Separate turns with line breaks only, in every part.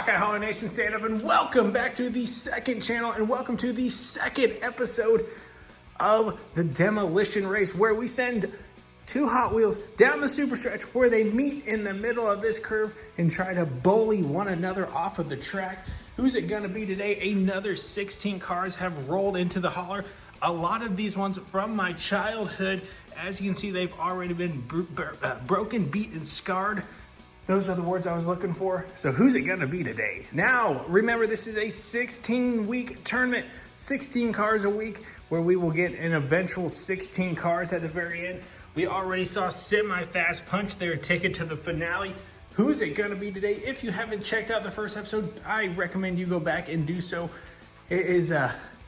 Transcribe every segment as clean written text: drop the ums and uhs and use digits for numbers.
Hawkeye Nation, stand up and welcome back to the second channel and welcome to the second episode of the Demolition Race, where we send two Hot Wheels down the super stretch where they meet in the middle of this curve and try to bully one another off of the track. Who's it gonna be today? Another 16 cars have rolled into the hauler. A lot of these ones from my childhood. As you can see, they've already been broken, beat, and scarred. Those are the words I was looking for. So who's it gonna be today? Now, remember, this is a 16-week tournament, 16 cars a week, where we will get an eventual 16 cars at the very end. We already saw Semi-Fast punch their ticket to the finale. Who's it gonna be today? If you haven't checked out the first episode, I recommend you go back and do so. It's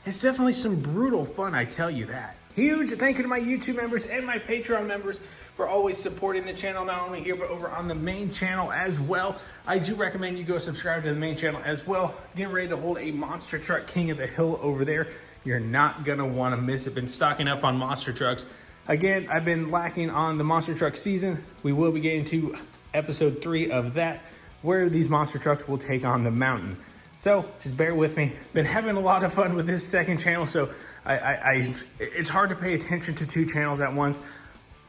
definitely some brutal fun, I tell you that. Huge thank you to my YouTube members and my Patreon members for always supporting the channel, not only here, but over on the main channel as well. I do recommend you go subscribe to the main channel as well. Getting ready to hold a Monster Truck King of the Hill over there. You're not gonna wanna miss it. Been stocking up on monster trucks. Again, I've been lacking on the monster truck season. We will be getting to episode 3 of that, where these monster trucks will take on the mountain. So just bear with me. Been having a lot of fun with this second channel, so it's hard to pay attention to 2 channels at once.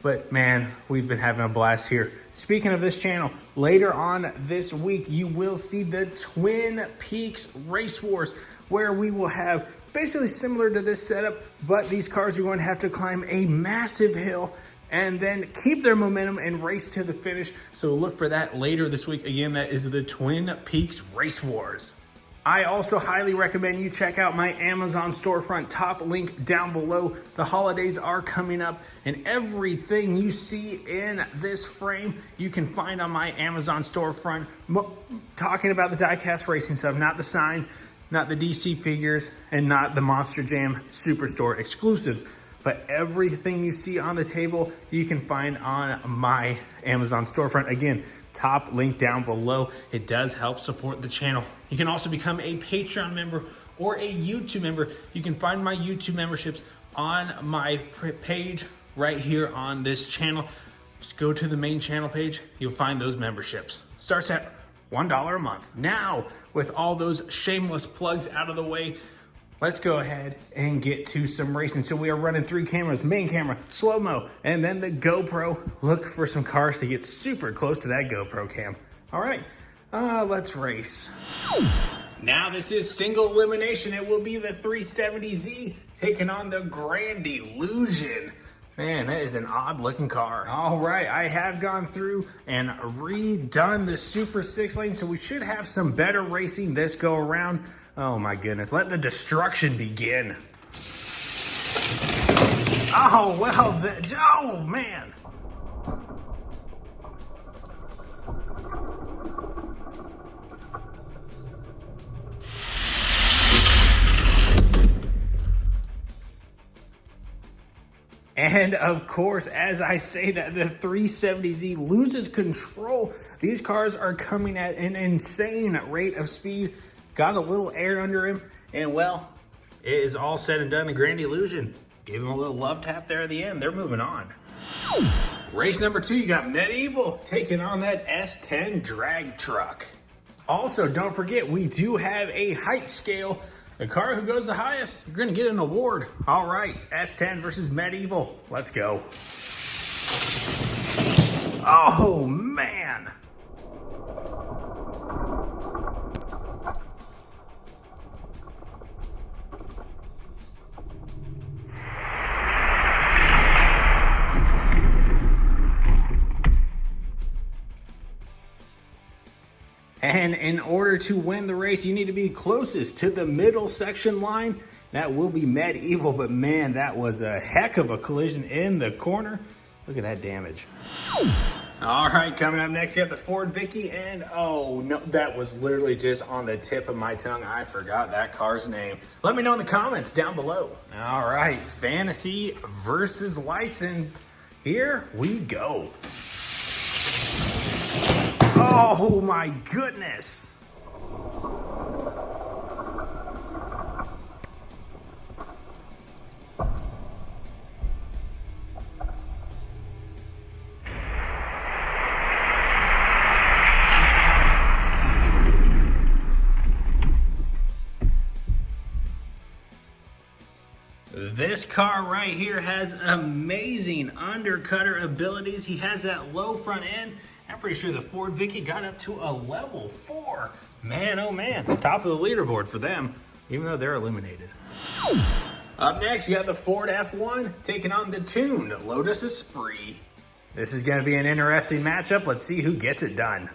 But man, we've been having a blast here. Speaking of this channel, later on this week, you will see the Twin Peaks Race Wars, where we will have basically similar to this setup, but these cars are going to have to climb a massive hill and then keep their momentum and race to the finish. So look for that later this week. Again, that is the Twin Peaks Race Wars. I also highly recommend you check out my Amazon storefront, top link down below. The holidays are coming up, and everything you see in this frame, you can find on my Amazon storefront. Talking about the diecast racing stuff, not the signs, not the DC figures, and not the Monster Jam Superstore exclusives. But everything you see on the table, you can find on my Amazon storefront. Again, top link down below. It does help support the channel. You can also become a Patreon member or a YouTube member. You can find my YouTube memberships on my page right here on this channel. Just go to the main channel page. You'll find those memberships. Starts at $1 a month. Now, with all those shameless plugs out of the way, let's go ahead and get to some racing. So we are running 3 cameras: main camera, slow-mo, and then the GoPro. Look for some cars to get super close to that GoPro cam. All right, let's race. Now this is single elimination. It will be the 370Z taking on the Grand Illusion. Man, that is an odd looking car. All right, I have gone through and redone the Super 6 lane, so we should have some better racing this go around. Oh my goodness, let the destruction begin. Oh, well, oh man. And of course, as I say that, the 370Z loses control. These cars are coming at an insane rate of speed. Got a little air under him, and well, it is all said and done. The Grand Illusion gave him a little love tap there at the end. They're moving on. Race number 2, you got Medieval taking on that S10 drag truck. Also, don't forget, we do have a height scale. The car who goes the highest, you're gonna get an award. All right, S10 versus Medieval. Let's go. Oh, man. And in order to win the race, you need to be closest to the middle section line. That will be Medieval, but man, that was a heck of a collision in the corner. Look at that damage. All right, coming up next, you have the Ford Vicky, and oh no, that was literally just on the tip of my tongue. I forgot that car's name. Let me know in the comments down below. All right, Fantasy versus Licensed. Here we go. Oh my goodness. This car right here has amazing undercutter abilities. He has that low front end. I'm pretty sure the Ford Vicky got up to a level 4. Man, oh man, top of the leaderboard for them, even though they're eliminated. Up next, you got the Ford F1 taking on the tuned Lotus Esprit. This is going to be an interesting matchup. Let's see who gets it done.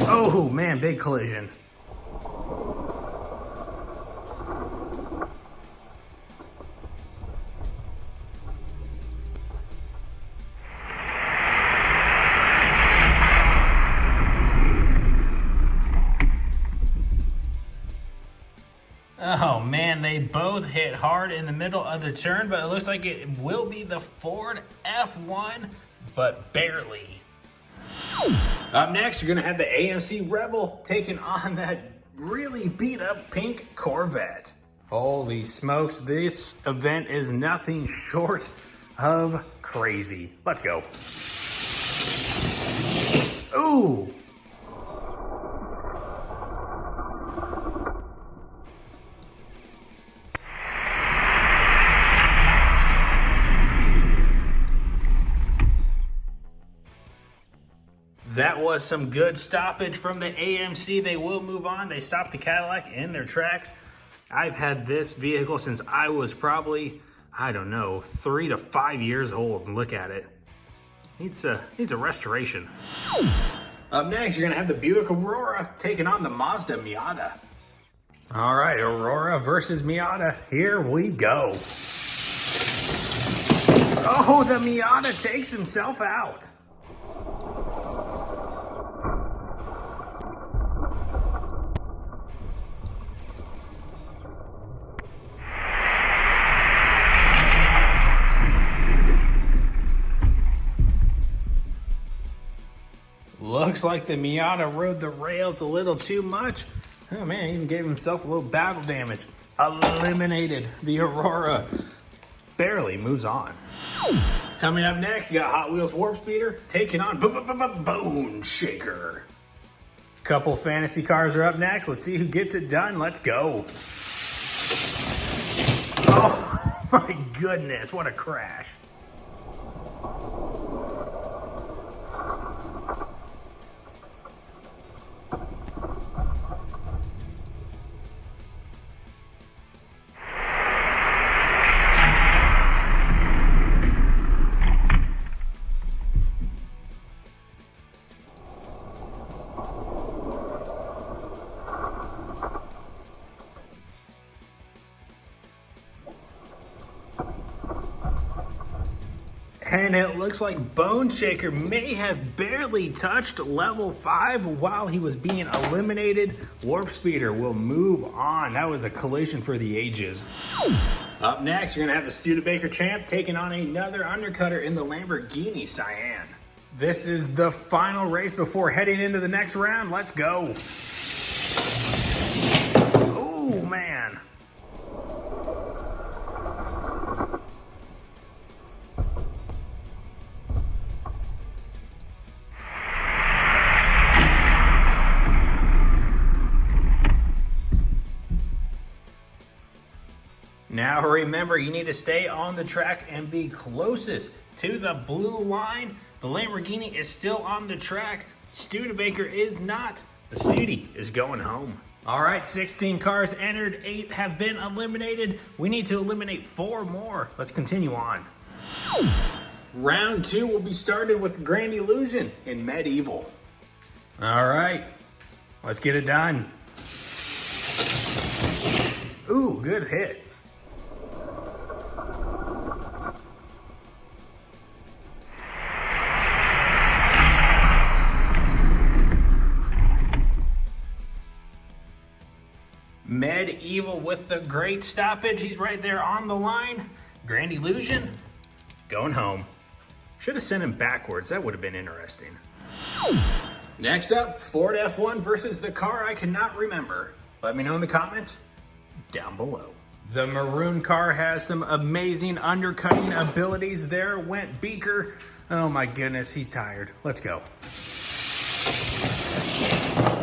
Oh man, big collision. Oh man, they both hit hard in the middle of the turn, but it looks like it will be the Ford F1, but barely. Up next, you're gonna have the AMC Rebel taking on that really beat up pink Corvette. Holy smokes, this event is nothing short of crazy. Let's go. Ooh. That was some good stoppage from the AMC. They will move on. They stopped the Cadillac in their tracks. I've had this vehicle since I was probably, I don't know, 3 to 5 years old. And look at it. Needs a restoration. Up next, you're gonna have the Buick Aurora taking on the Mazda Miata. All right, Aurora versus Miata. Here we go. Oh, the Miata takes himself out. Looks like the Miata rode the rails a little too much. Oh man, he even gave himself a little battle damage. Eliminated. The Aurora barely moves on. Coming up next, you got Hot Wheels Warp Speeder taking on Bone Shaker. Couple fantasy cars are up next. Let's see who gets it done. Let's go. Oh my goodness, what a crash. And it looks like Bone Shaker may have barely touched level 5 while he was being eliminated. Warp Speeder will move on. That was a collision for the ages. Up next, you're gonna have the Studebaker Champ taking on another undercutter in the Lamborghini Cyan. This is the final race before heading into the next round. Let's go. Oh man. Now remember, you need to stay on the track and be closest to the blue line. The Lamborghini is still on the track. Studebaker is not. The Studi is going home. All right, 16 cars entered, 8 have been eliminated. We need to eliminate 4 more. Let's continue on. Round 2 will be started with Grand Illusion in Medieval. All right, let's get it done. Ooh, good hit. Medieval with the great stoppage. He's right there on the line. Grand Illusion going home. Should have sent him backwards. That would have been interesting. Next up, Ford F1 versus the car I cannot remember. Let me know in the comments down below. The maroon car has some amazing undercutting abilities. There went Beaker. Oh my goodness, he's tired. Let's go.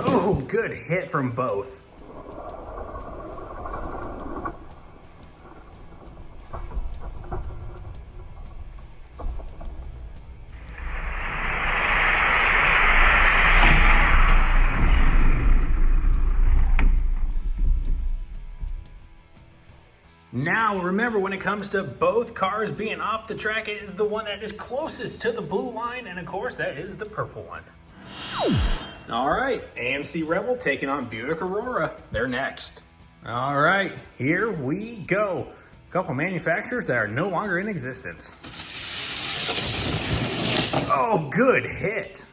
Oh, good hit from both. Now, remember, when it comes to both cars being off the track, it is the one that is closest to the blue line, and of course, that is the purple one. All right, AMC Rebel taking on Buick Aurora. They're next. All right, here we go. A couple manufacturers that are no longer in existence. Oh, good hit.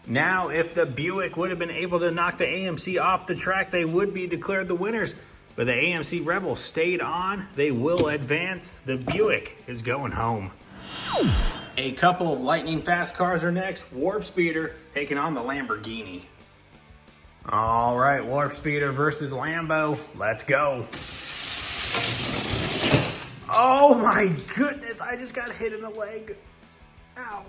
Now, if the Buick would have been able to knock the AMC off the track, they would be declared the winners. But the AMC Rebel stayed on. They will advance. The Buick is going home. A couple of lightning fast cars are next. Warp Speeder taking on the Lamborghini. All right, Warp Speeder versus Lambo. Let's go. Oh my goodness, I just got hit in the leg. Ow.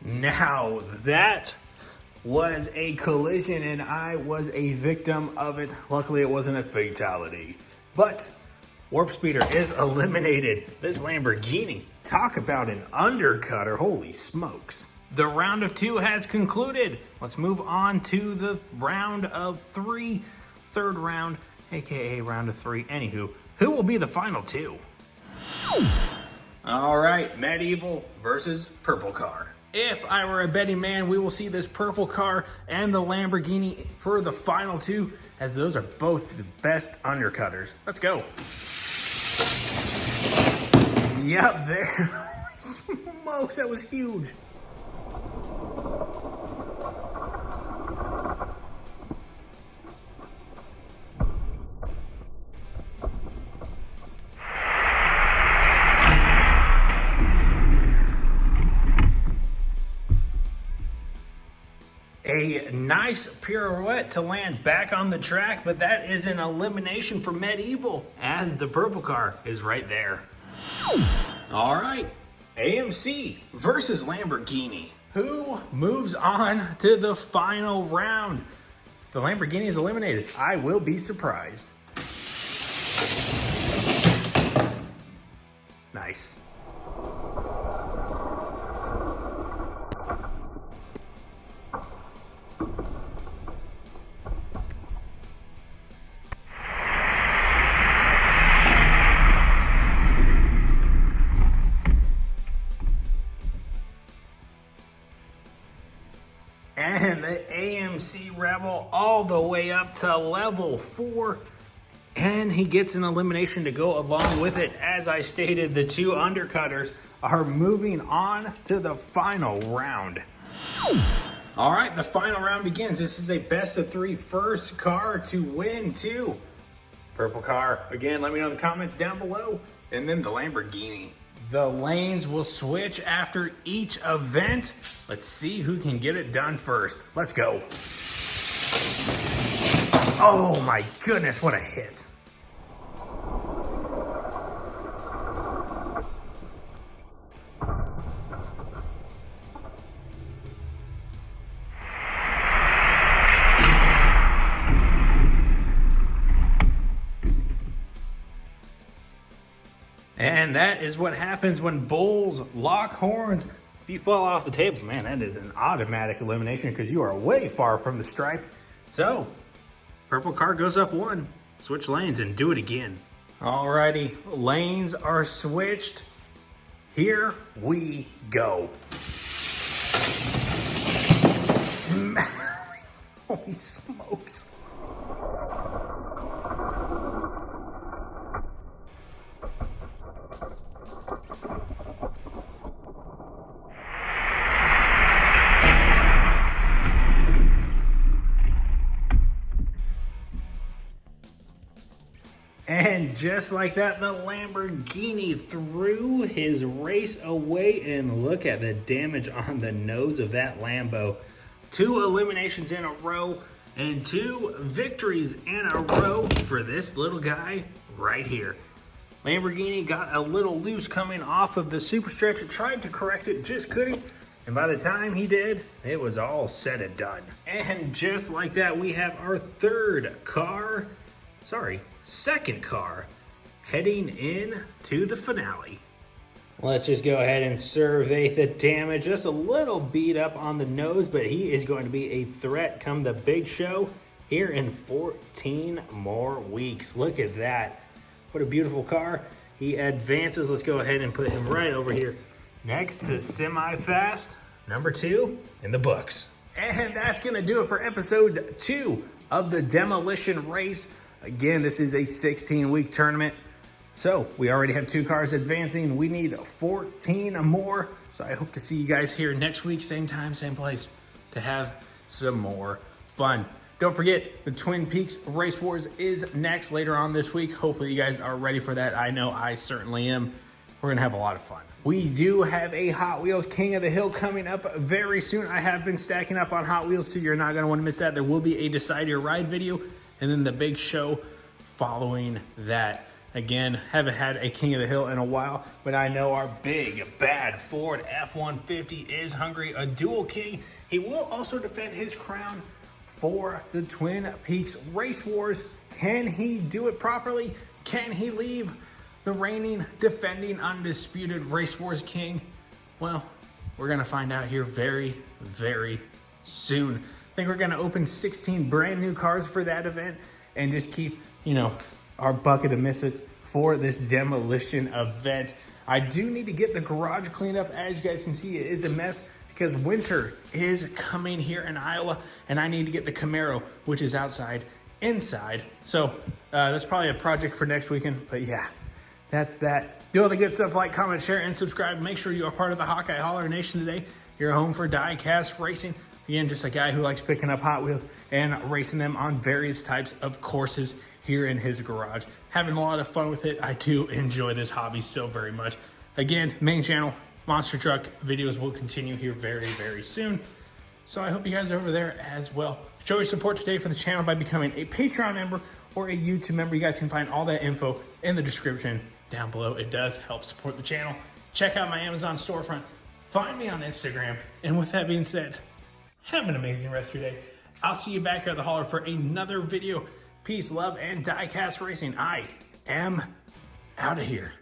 Now, that was a collision and I was a victim of it. Luckily, it wasn't a fatality. But Warp Speeder is eliminated. This Lamborghini, talk about an undercutter. Holy smokes. The round of 2 has concluded. Let's move on to the round of 3. Third round, aka round of 3. Anywho, who will be the final 2? All right, Medieval versus Purple Car. If I were a betting man, we will see this purple car and the Lamborghini for the final 2, as those are both the best undercutters. Let's go. Yep, there. Smokes, that was huge. A nice pirouette to land back on the track, but that is an elimination for Medieval, as the purple car is right there. All right, AMC versus Lamborghini. Who moves on to the final round? The Lamborghini is eliminated. I will be surprised. Nice. And the AMC Rebel all the way up to level 4. And he gets an elimination to go along with it. As I stated, the 2 undercutters are moving on to the final round. All right, the final round begins. This is a best of 3 first car to win 2. Purple car. Again, let me know in the comments down below. And then the Lamborghini. The lanes will switch after each event. Let's see who can get it done first. Let's go. Oh my goodness, what a hit. And that is what happens when bulls lock horns. If you fall off the table, man, that is an automatic elimination because you are way far from the stripe. So, purple car goes up 1. Switch lanes and do it again. Alrighty, lanes are switched. Here we go. Holy smokes. And just like that, the Lamborghini threw his race away, and look at the damage on the nose of that Lambo. 2 eliminations in a row. and 2 victories in a row for this little guy right here. Lamborghini got a little loose coming off of the super stretch. It tried to correct it, just couldn't. And by the time he did, it was all said and done. And just like that, we have our second car heading in to the finale. Let's just go ahead and survey the damage. Just a little beat up on the nose, but he is going to be a threat come the big show here in 14 more weeks. Look at that. What a beautiful car. He advances. Let's go ahead and put him right over here next to semi-fast number 2 in the books. And that's going to do it for episode 2 of the Demolition Race. Again, this is a 16-week tournament. So we already have 2 cars advancing. We need 14 more. So I hope to see you guys here next week, same time, same place, to have some more fun. Don't forget, the Twin Peaks Race Wars is next later on this week. Hopefully you guys are ready for that. I know I certainly am. We're going to have a lot of fun. We do have a Hot Wheels King of the Hill coming up very soon. I have been stacking up on Hot Wheels, so you're not going to want to miss that. There will be a Decide Your Ride video, and then the big show following that. Again, haven't had a King of the Hill in a while, but I know our big, bad Ford F-150 is hungry. A dual king. He will also defend his crown for the Twin Peaks Race Wars. Can he do it properly? Can he leave the reigning, defending, undisputed Race Wars king? Well, we're going to find out here very, very soon. I think we're going to open 16 brand new cars for that event and just keep, our bucket of misfits for this demolition event. I do need to get the garage cleaned up. As you guys can see, it is a mess because winter is coming here in Iowa, and I need to get the Camaro, which is outside, inside. So that's probably a project for next weekend, but yeah, that's that. Do all the good stuff, like, comment, share, and subscribe. Make sure you are part of the Hawkeye Holler Nation today. You're home for DIECAST Racing. Again, just a guy who likes picking up Hot Wheels and racing them on various types of courses here in his garage. Having a lot of fun with it. I do enjoy this hobby so very much. Again, main channel, monster truck videos will continue here very, very soon. So I hope you guys are over there as well. Show your support today for the channel by becoming a Patreon member or a YouTube member. You guys can find all that info in the description down below. It does help support the channel. Check out my Amazon storefront. Find me on Instagram. And with that being said, have an amazing rest of your day. I'll see you back here at the Holler for another video. Peace, love, and DIECAST Racing. I am out of here.